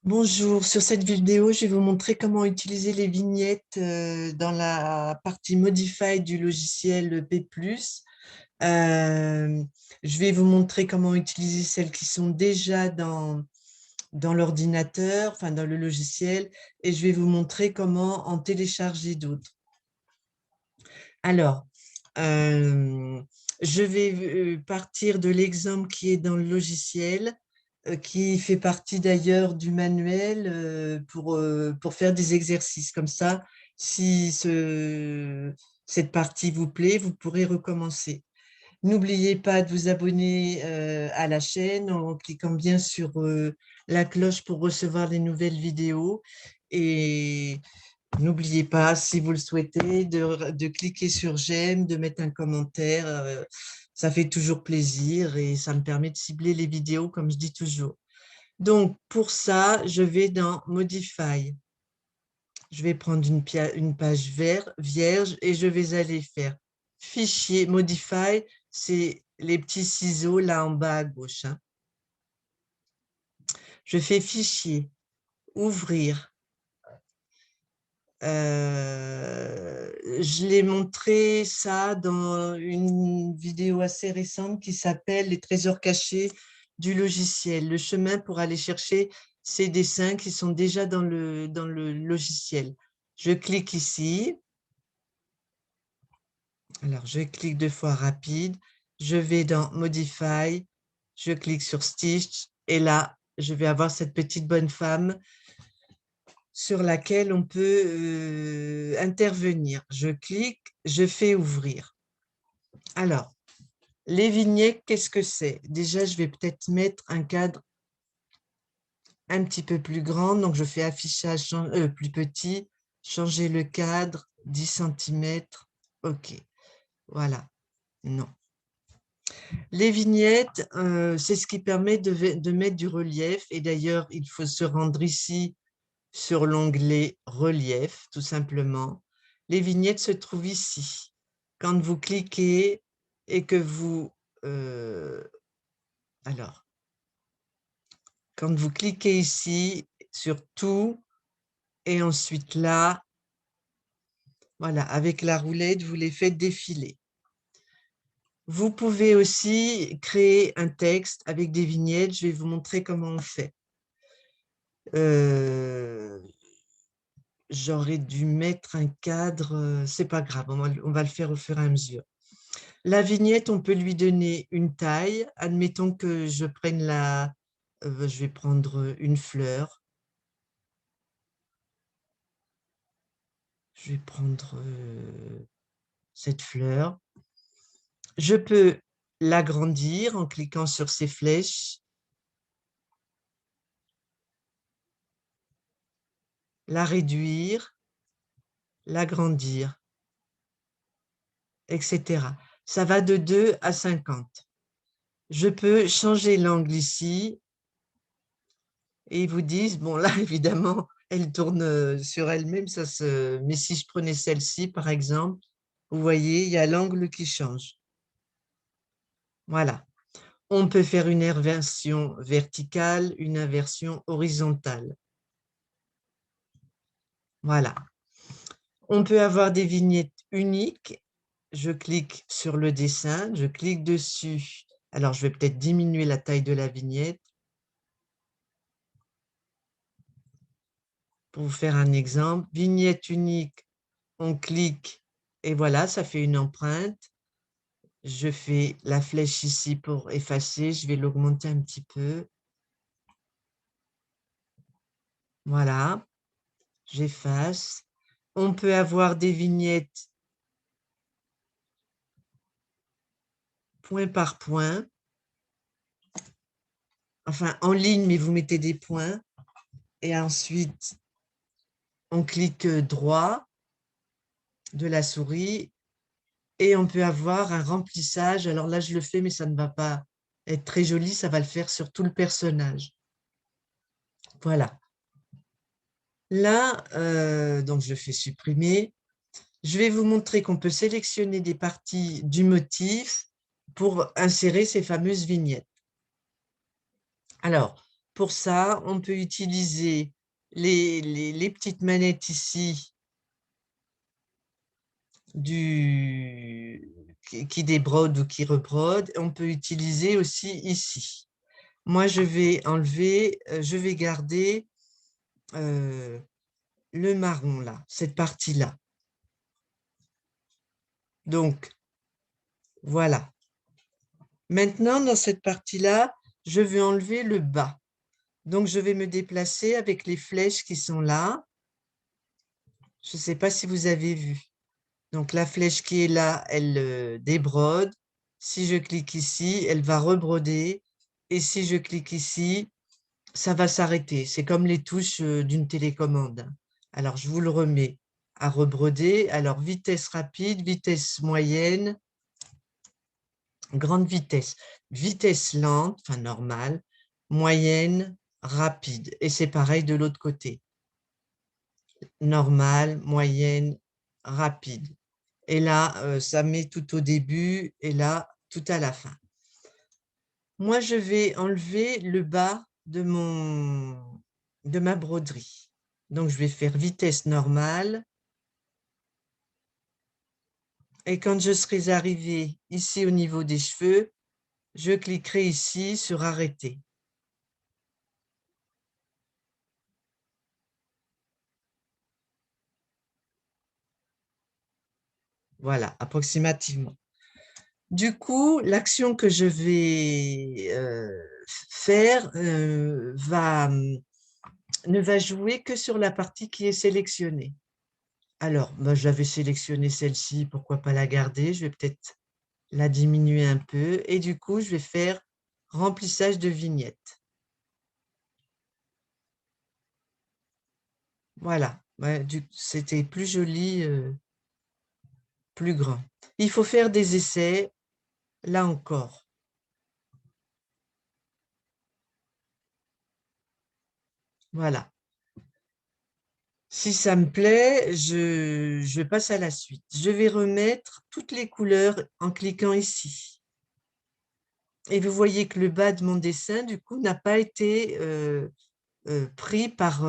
Bonjour, sur cette vidéo, je vais vous montrer comment utiliser les vignettes dans la partie Modify du logiciel P+. Je vais vous montrer comment utiliser celles qui sont déjà dans l'ordinateur, enfin dans le logiciel, et je vais vous montrer comment en télécharger d'autres. Alors, je vais partir de l'exemple qui est dans le logiciel, qui fait partie d'ailleurs du manuel pour faire des exercices. Comme ça, si cette partie vous plaît, vous pourrez recommencer. N'oubliez pas de vous abonner à la chaîne en cliquant bien sur la cloche pour recevoir les nouvelles vidéos. Et n'oubliez pas, si vous le souhaitez, de cliquer sur j'aime, de mettre un commentaire. Ça fait toujours plaisir et ça me permet de cibler les vidéos, comme je dis toujours. Donc, pour ça, je vais dans Modify. Je vais prendre une page vierge et je vais aller faire Fichier, Modify, c'est les petits ciseaux là en bas à gauche. Je fais Fichier, Ouvrir. Je l'ai montré ça dans une vidéo assez récente qui s'appelle Les trésors cachés du logiciel, le chemin pour aller chercher ces dessins qui sont déjà dans le logiciel. Je clique ici. Alors, je clique 2 fois rapide. Je vais dans Modify. Je clique sur Stitch. Et là, je vais avoir cette petite bonne femme sur laquelle on peut intervenir. Je clique, je fais ouvrir. Alors, les vignettes, qu'est-ce que c'est? Déjà, je vais peut-être mettre un cadre un petit peu plus grand. Donc, je fais affichage plus petit, changer le cadre, 10 cm. OK, voilà. Non. Les vignettes, c'est ce qui permet de mettre du relief. Et d'ailleurs, il faut se rendre ici sur l'onglet relief, tout simplement. Les vignettes se trouvent ici. Quand vous cliquez et que vous... alors, quand vous cliquez ici sur tout et ensuite là, voilà, avec la roulette, vous les faites défiler. Vous pouvez aussi créer un texte avec des vignettes. Je vais vous montrer comment on fait. J'aurais dû mettre un cadre, c'est pas grave, on va le faire au fur et à mesure. La vignette, on peut lui donner une taille. Admettons que je prenne je vais prendre une fleur. Je vais prendre cette fleur. Je peux l'agrandir en cliquant sur ces flèches, la réduire, l'agrandir, etc. Ça va de 2 à 50. Je peux changer l'angle ici et ils vous disent, bon là évidemment, elle tourne sur elle-même, mais si je prenais celle-ci par exemple, vous voyez, il y a l'angle qui change. Voilà. On peut faire une inversion verticale, une inversion horizontale. Voilà. On peut avoir des vignettes uniques. Je clique sur le dessin, je clique dessus. Alors, je vais peut-être diminuer la taille de la vignette. Pour vous faire un exemple, vignette unique, on clique et voilà, ça fait une empreinte. Je fais la flèche ici pour effacer, je vais l'augmenter un petit peu. Voilà, j'efface. On peut avoir des vignettes point par point, enfin en ligne, mais vous mettez des points. Et ensuite, on clique droit de la souris et on peut avoir un remplissage. Alors là, je le fais, mais ça ne va pas être très joli, ça va le faire sur tout le personnage. Voilà. Là, donc je fais supprimer. Je vais vous montrer qu'on peut sélectionner des parties du motif pour insérer ces fameuses vignettes. Alors, pour ça, on peut utiliser les petites manettes ici qui débrodent ou qui rebrodent. On peut utiliser aussi ici. Moi, je vais enlever, je vais garder le marron là, cette partie-là. Donc, voilà. Maintenant, dans cette partie-là, je vais enlever le bas. Donc, je vais me déplacer avec les flèches qui sont là. Je ne sais pas si vous avez vu. Donc, la flèche qui est là, elle débrode. Si je clique ici, elle va rebroder. Et si je clique ici, ça va s'arrêter. C'est comme les touches d'une télécommande. Alors, je vous le remets à rebroder. Alors, vitesse rapide, vitesse moyenne, grande vitesse, vitesse lente, enfin normale, moyenne, rapide. Et c'est pareil de l'autre côté. Normale, moyenne, rapide. Et là, ça met tout au début et là, tout à la fin. Moi, je vais enlever le bas de ma broderie. Donc, je vais faire vitesse normale. Et quand je serai arrivée ici au niveau des cheveux, je cliquerai ici sur arrêter. Voilà, approximativement. Du coup, l'action que je vais faire ne va jouer que sur la partie qui est sélectionnée. Alors, j'avais sélectionné celle-ci, pourquoi pas la garder? Je vais peut-être la diminuer un peu. Et du coup, je vais faire remplissage de vignettes. Voilà, ouais, c'était plus joli, plus grand. Il faut faire des essais, là encore. Voilà. Si ça me plaît, je passe à la suite. Je vais remettre toutes les couleurs en cliquant ici. Et vous voyez que le bas de mon dessin, du coup, n'a pas été pris par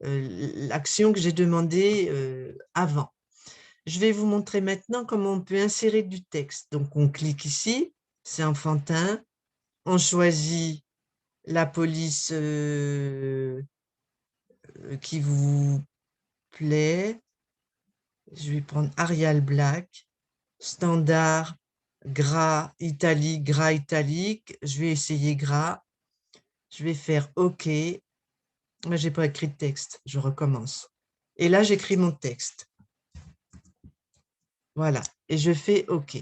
l'action que j'ai demandée avant. Je vais vous montrer maintenant comment on peut insérer du texte. Donc, on clique ici, c'est enfantin. On choisit la police qui vous plaît. Je vais prendre Arial Black, standard, gras italique. Je vais essayer gras. Je vais faire OK. Moi, je n'ai pas écrit de texte. Je recommence. Et là, j'écris mon texte. Voilà. Et je fais OK.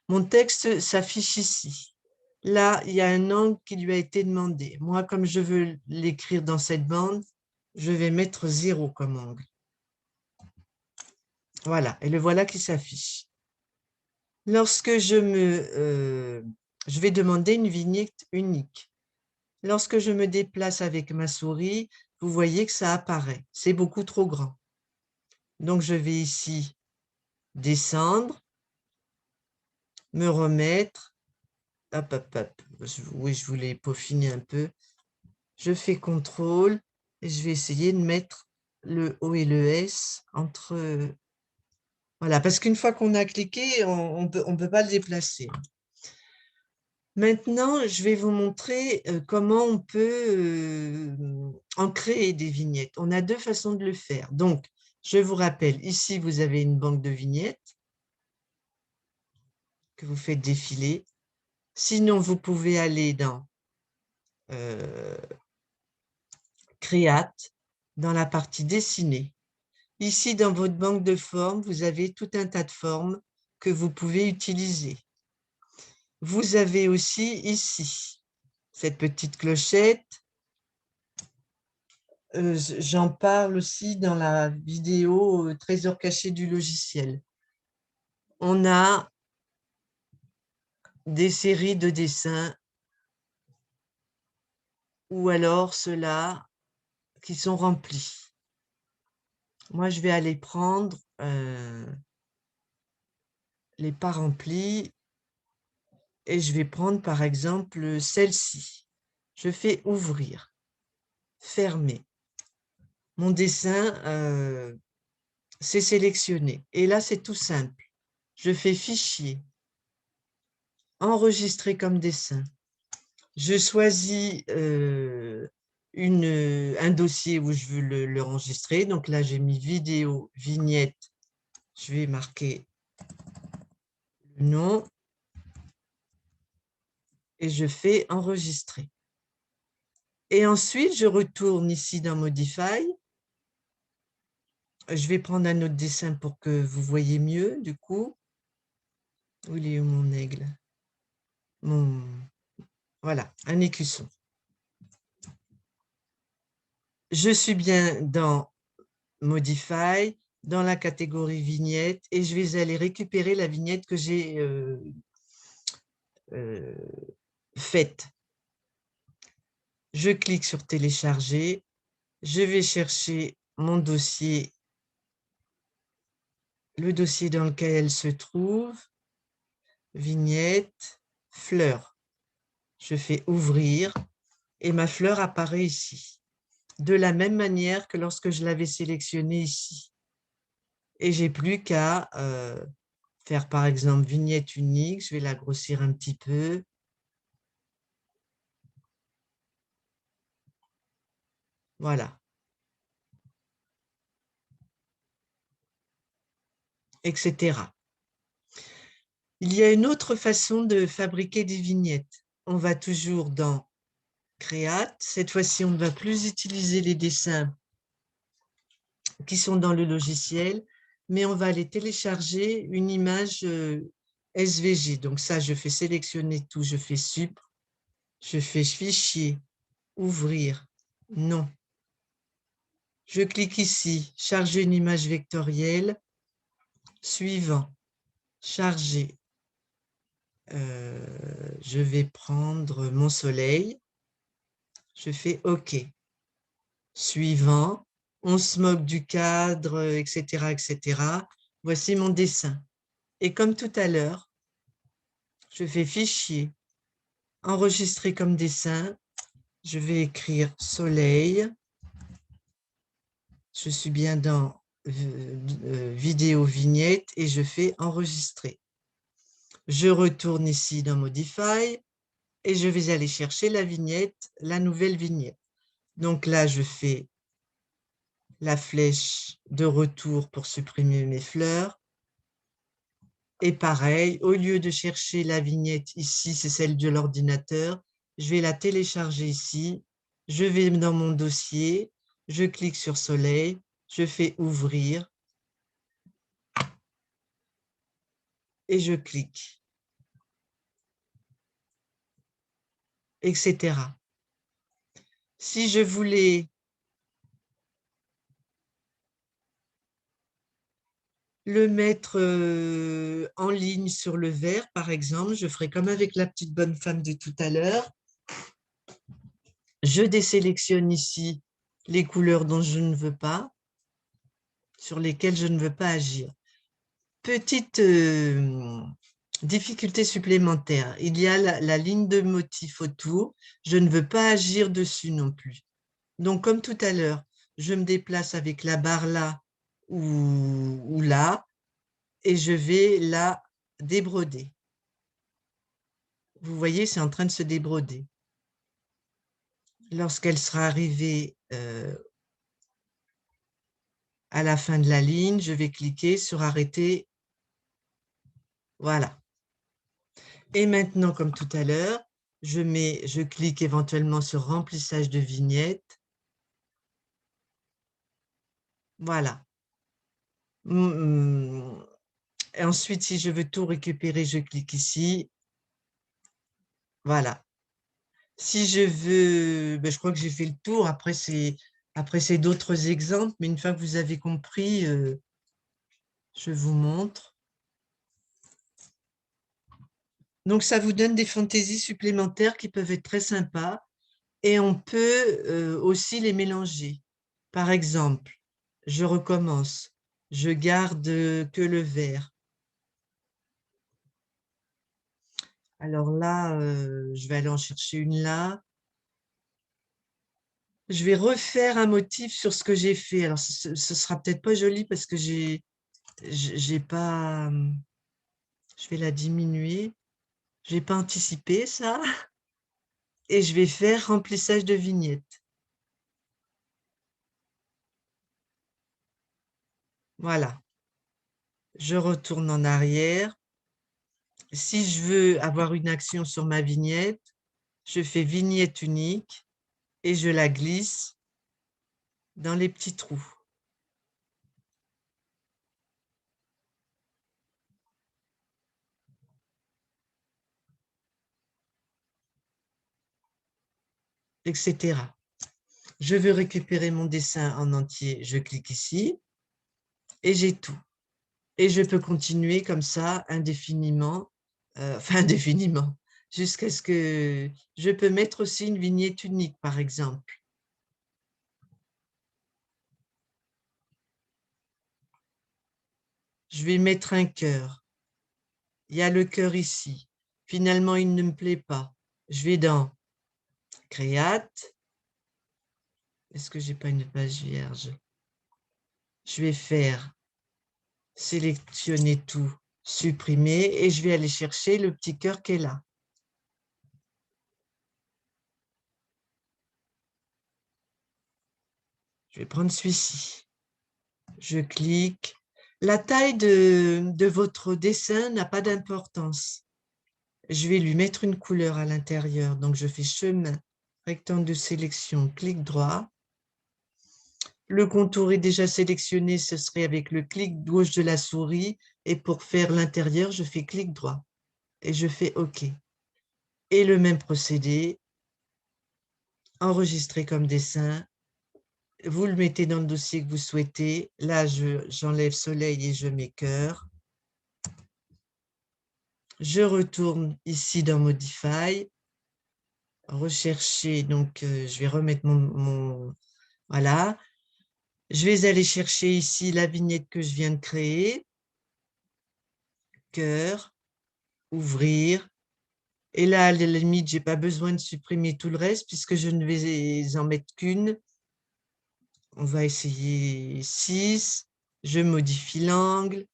Mon texte s'affiche ici. Là, il y a un angle qui lui a été demandé. Moi, comme je veux l'écrire dans cette bande, je vais mettre 0 comme angle. Voilà. Et le voilà qui s'affiche. Lorsque je vais demander une vignette unique. Lorsque je me déplace avec ma souris, vous voyez que ça apparaît. C'est beaucoup trop grand. Donc, je vais ici descendre, me remettre. Hop, hop, hop. Oui, je voulais peaufiner un peu. Je fais CTRL et je vais essayer de mettre le O et le S entre... Voilà, parce qu'une fois qu'on a cliqué, on peut pas le déplacer. Maintenant, je vais vous montrer comment on peut en créer des vignettes. On a deux façons de le faire. Donc, je vous rappelle, ici, vous avez une banque de vignettes que vous faites défiler. Sinon, vous pouvez aller dans Créate, dans la partie Dessiner. Ici, dans votre banque de formes, vous avez tout un tas de formes que vous pouvez utiliser. Vous avez aussi ici cette petite clochette. J'en parle aussi dans la vidéo Trésor caché du logiciel. On a des séries de dessins ou alors ceux-là qui sont remplis. Moi, je vais aller prendre les pas remplis et je vais prendre par exemple celle-ci. Je fais ouvrir, fermer. Mon dessin, c'est sélectionné. Et là, c'est tout simple. Je fais fichier, enregistrer comme dessin. Je choisis un dossier où je veux l'enregistrer. Donc là, j'ai mis vidéo, vignette. Je vais marquer le nom et je fais enregistrer. Et ensuite, je retourne ici dans Modify. Je vais prendre un autre dessin pour que vous voyez mieux, du coup. Où il est où mon aigle? Voilà, un écusson. Je suis bien dans Modify, dans la catégorie vignette, et je vais aller récupérer la vignette que j'ai faite. Je clique sur télécharger. Je vais chercher mon dossier, le dossier dans lequel elle se trouve. Vignette, fleur. Je fais ouvrir et ma fleur apparaît ici. De la même manière que lorsque je l'avais sélectionnée ici. Et j'ai plus qu'à faire par exemple vignette unique. Je vais la grossir un petit peu. Voilà. Etc. Il y a une autre façon de fabriquer des vignettes. On va toujours dans Create. Cette fois-ci, on ne va plus utiliser les dessins qui sont dans le logiciel, mais on va aller télécharger une image SVG. Donc ça, je fais sélectionner tout, je fais Sup, je fais Fichier, Ouvrir, Non. Je clique ici, Charger une image vectorielle, Suivant, Charger. Je vais prendre mon soleil, je fais OK. Suivant, on se moque du cadre, etc., etc. Voici mon dessin. Et comme tout à l'heure, je fais Fichier, Enregistrer comme dessin. Je vais écrire Soleil. Je suis bien dans Vidéo, Vignette et je fais Enregistrer. Je retourne ici dans Modify et je vais aller chercher la vignette, la nouvelle vignette. Donc là, je fais la flèche de retour pour supprimer mes fleurs. Et pareil, au lieu de chercher la vignette ici, c'est celle de l'ordinateur, je vais la télécharger ici. Je vais dans mon dossier, je clique sur Soleil, je fais Ouvrir et je clique, etc. Si je voulais le mettre en ligne sur le verre, par exemple, je ferai comme avec la petite bonne femme de tout à l'heure. Je désélectionne ici les couleurs dont je ne veux pas, sur lesquelles je ne veux pas agir. Petite difficulté supplémentaire, il y a la ligne de motif autour, je ne veux pas agir dessus non plus. Donc, comme tout à l'heure, je me déplace avec la barre là ou là, et je vais la débroder. Vous voyez, c'est en train de se débroder. Lorsqu'elle sera arrivée à la fin de la ligne, je vais cliquer sur Arrêter. Voilà. Et maintenant, comme tout à l'heure, je clique éventuellement sur Remplissage de vignette. Voilà. Et ensuite, si je veux tout récupérer, je clique ici. Voilà. Si je veux, ben, je crois que j'ai fait le tour. Après, c'est d'autres exemples, mais une fois que vous avez compris, je vous montre. Donc, ça vous donne des fantaisies supplémentaires qui peuvent être très sympas et on peut aussi les mélanger. Par exemple, je recommence. Je garde que le vert. Alors là, je vais aller en chercher une là. je vais refaire un motif sur ce que j'ai fait. Alors, ce sera peut-être pas joli parce que j'ai pas... Je vais la diminuer. Je n'ai pas anticipé ça. Et je vais faire remplissage de vignettes. Voilà. Je retourne en arrière. Si je veux avoir une action sur ma vignette, je fais vignette unique et je la glisse dans les petits trous. Etc. Je veux récupérer mon dessin en entier, je clique ici et j'ai tout. Et je peux continuer comme ça indéfiniment, enfin indéfiniment, jusqu'à ce que je peux mettre aussi une vignette unique, par exemple. Je vais mettre un cœur. Il y a le cœur ici. Finalement, il ne me plaît pas. Je vais dans Créate. Est-ce que j'ai pas une page vierge? Je vais faire sélectionner tout, supprimer et je vais aller chercher le petit cœur qui est là. Je vais prendre celui-ci. Je clique. La taille de votre dessin n'a pas d'importance. Je vais lui mettre une couleur à l'intérieur. Donc, je fais chemin, rectangle de sélection, clic droit. Le contour est déjà sélectionné, ce serait avec le clic gauche de la souris. Et pour faire l'intérieur, je fais clic droit et je fais OK. Et le même procédé, enregistrer comme dessin. Vous le mettez dans le dossier que vous souhaitez. Là, j'enlève soleil et je mets cœur. Je retourne ici dans Modify. Rechercher, donc je vais remettre voilà. Je vais aller chercher ici la vignette que je viens de créer. Cœur, ouvrir. Et là, à la limite, je n'ai pas besoin de supprimer tout le reste puisque je ne vais en mettre qu'une. On va essayer 6. Je modifie l'angle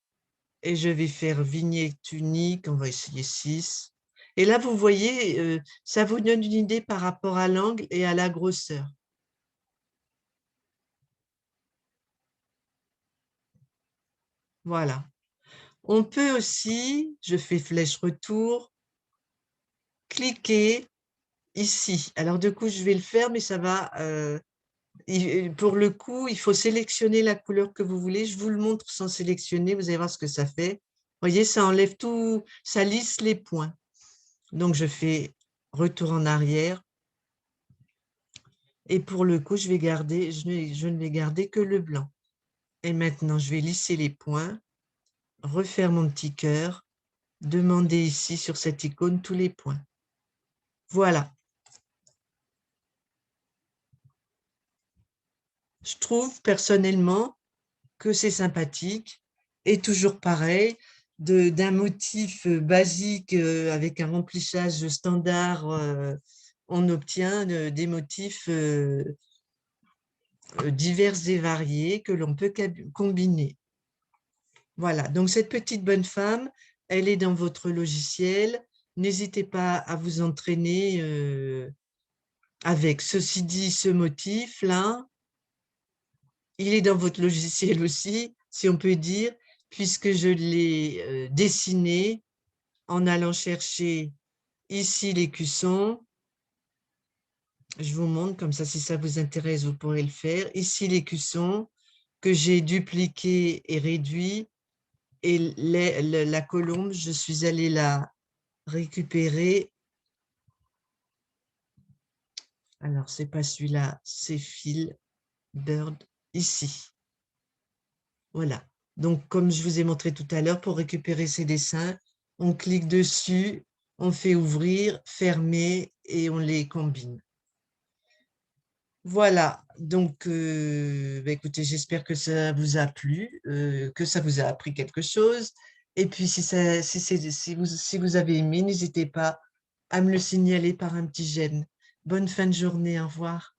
et je vais faire vignette unique. On va essayer 6. Et là, vous voyez, ça vous donne une idée par rapport à l'angle et à la grosseur. Voilà. On peut aussi, je fais flèche retour, cliquer ici. Alors, du coup, je vais le faire, mais ça va... pour le coup, il faut sélectionner la couleur que vous voulez. Je vous le montre sans sélectionner, vous allez voir ce que ça fait. Vous voyez, ça enlève tout, ça lisse les points. Donc, je fais retour en arrière. Et pour le coup, je ne vais garder que le blanc. Et maintenant, je vais lisser les points, refaire mon petit cœur, demander ici sur cette icône tous les points. Voilà. Je trouve personnellement que c'est sympathique et toujours pareil, d'un motif basique avec un remplissage standard, on obtient des motifs divers et variés que l'on peut combiner. Voilà, donc cette petite bonne femme, elle est dans votre logiciel. N'hésitez pas à vous entraîner avec. Ceci dit, ce motif-là, il est dans votre logiciel aussi, si on peut dire, puisque je l'ai dessiné en allant chercher ici l'écusson. Je vous montre, comme ça, si ça vous intéresse, vous pourrez le faire. Ici l'écusson que j'ai dupliqué et réduit. Et la colombe, je suis allée la récupérer. Alors, c'est pas celui-là, c'est Phil Bird, ici. Voilà. Donc, comme je vous ai montré tout à l'heure, pour récupérer ces dessins, on clique dessus, on fait ouvrir, fermer et on les combine. Voilà. Donc, écoutez, j'espère que ça vous a plu, que ça vous a appris quelque chose. Et puis, si vous avez aimé, n'hésitez pas à me le signaler par un petit j'aime. Bonne fin de journée. Au revoir.